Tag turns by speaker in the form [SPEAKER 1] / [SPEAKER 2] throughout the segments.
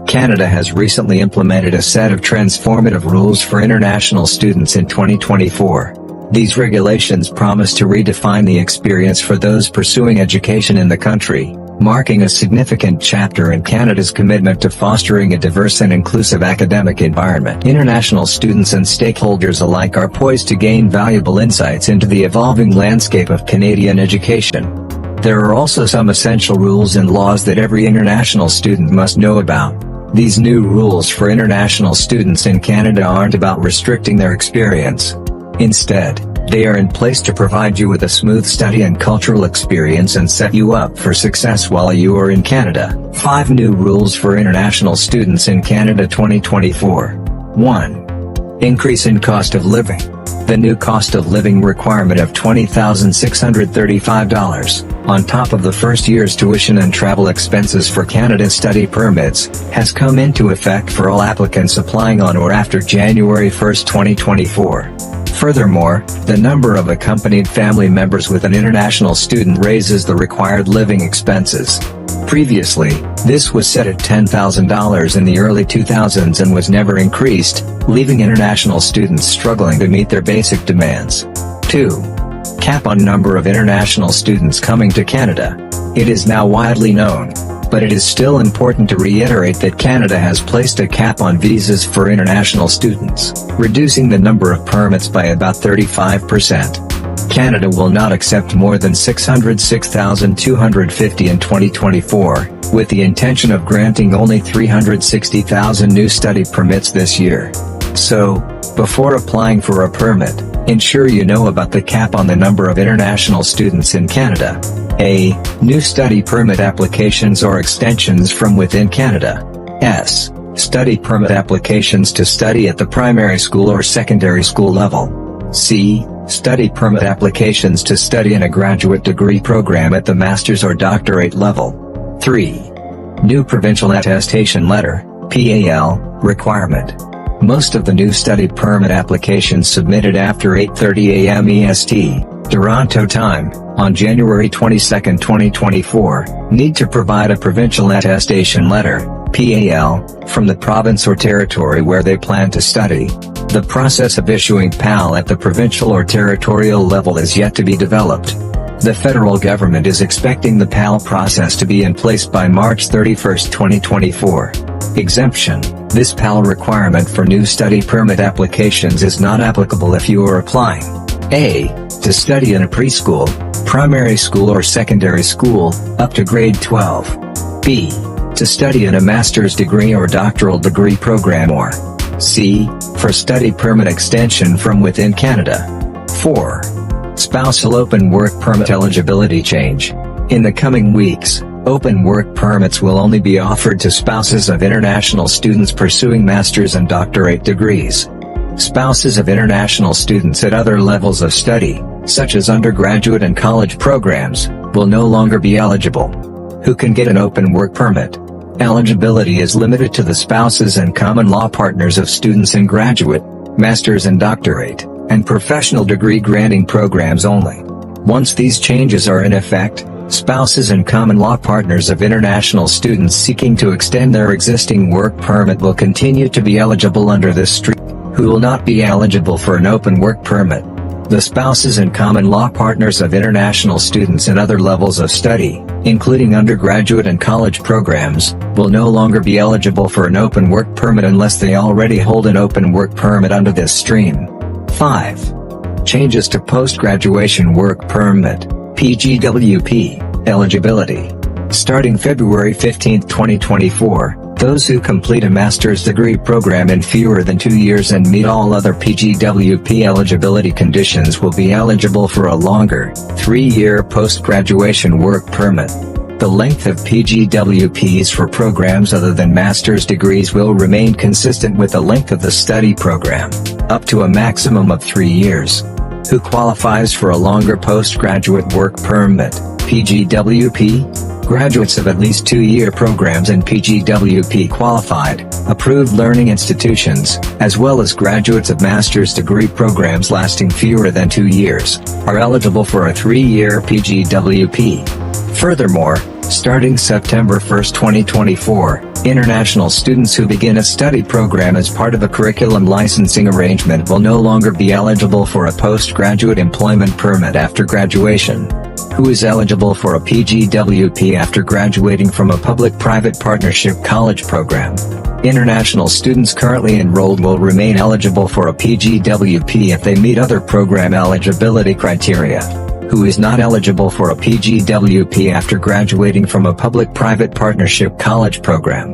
[SPEAKER 1] Canada has recently implemented a set of transformative rules for international students in 2024. These regulations promise to redefine the experience for those pursuing education in the country, marking a significant chapter in Canada's commitment to fostering a diverse and inclusive academic environment. International students and stakeholders alike are poised to gain valuable insights into the evolving landscape of Canadian education. There are also some essential rules and laws that every international student must know about. These new rules for international students in Canada aren't about restricting their experience. Instead, they are in place to provide you with a smooth study and cultural experience and set you up for success while you are in Canada. 5 new rules for international students in Canada 2024. 1. Increase in cost of living. The new cost of living requirement of $20,635, on top of the first year's tuition and travel expenses for Canada study permits, has come into effect for all applicants applying on or after January 1, 2024. Furthermore, the number of accompanied family members with an international student raises the required living expenses. Previously, this was set at $10,000 in the early 2000s and was never increased, leaving international students struggling to meet their basic demands. 2. Cap on number of international students coming to Canada. It is now widely known, but it is still important to reiterate that Canada has placed a cap on visas for international students, reducing the number of permits by about 35%. Canada will not accept more than 606,250 in 2024, with the intention of granting only 360,000 new study permits this year. So, before applying for a permit, ensure you know about the cap on the number of international students in Canada. A. New study permit applications or extensions from within Canada. S. Study permit applications to study at the primary school or secondary school level. C. Study permit applications to study in a graduate degree program at the master's or doctorate level. 3. New provincial attestation letter, PAL, requirement. Most of the new study permit applications submitted after 8:30 a.m. EST, Toronto time, on January 22, 2024, need to provide a provincial attestation letter, PAL, from the province or territory where they plan to study. The process of issuing PAL at the provincial or territorial level is yet to be developed. The federal government is expecting the PAL process to be in place by March 31, 2024. Exemption. This PAL requirement for new study permit applications is not applicable if you are applying A. to study in a preschool, primary school or secondary school, up to grade 12. B. to study in a master's degree or doctoral degree program or C. for study permit extension from within Canada. 4. Spousal open work permit eligibility change. In the coming weeks, open work permits will only be offered to spouses of international students pursuing master's and doctorate degrees. Spouses of international students at other levels of study, such as undergraduate and college programs, will no longer be eligible. Who can get an open work permit? Eligibility is limited to the spouses and common law partners of students in graduate, master's and doctorate, and professional degree granting programs only. Once these changes are in effect, spouses and common law partners of international students seeking to extend their existing work permit will continue to be eligible under this stream. Who will not be eligible for an open work permit? The spouses and common law partners of international students at other levels of study, including undergraduate and college programs, will no longer be eligible for an open work permit unless they already hold an open work permit under this stream. 5. Changes to post-graduation work permit, PGWP, eligibility. Starting February 15, 2024, those who complete a master's degree program in fewer than 2 years and meet all other PGWP eligibility conditions will be eligible for a longer, 3-year post-graduation work permit. The length of PGWPs for programs other than master's degrees will remain consistent with the length of the study program, up to a maximum of 3 years. Who qualifies for a longer postgraduate work permit, PGWP? Graduates of at least 2-year programs and PGWP qualified, approved learning institutions, as well as graduates of master's degree programs lasting fewer than 2 years, are eligible for a 3-year PGWP. Furthermore, starting September 1, 2024, international students who begin a study program as part of a curriculum licensing arrangement will no longer be eligible for a postgraduate employment permit after graduation. Who is eligible for a PGWP after graduating from a public-private partnership college program? International students currently enrolled will remain eligible for a PGWP if they meet other program eligibility criteria. Who is not eligible for a PGWP after graduating from a public-private partnership college program?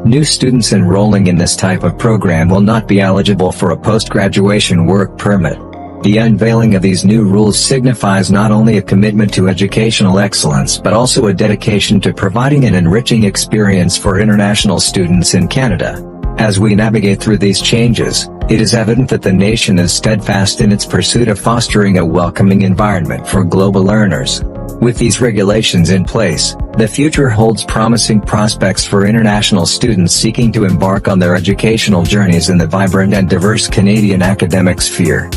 [SPEAKER 1] New students enrolling in this type of program will not be eligible for a post-graduation work permit. The unveiling of these new rules signifies not only a commitment to educational excellence but also a dedication to providing an enriching experience for international students in Canada. As we navigate through these changes, it is evident that the nation is steadfast in its pursuit of fostering a welcoming environment for global learners. With these regulations in place, the future holds promising prospects for international students seeking to embark on their educational journeys in the vibrant and diverse Canadian academic sphere.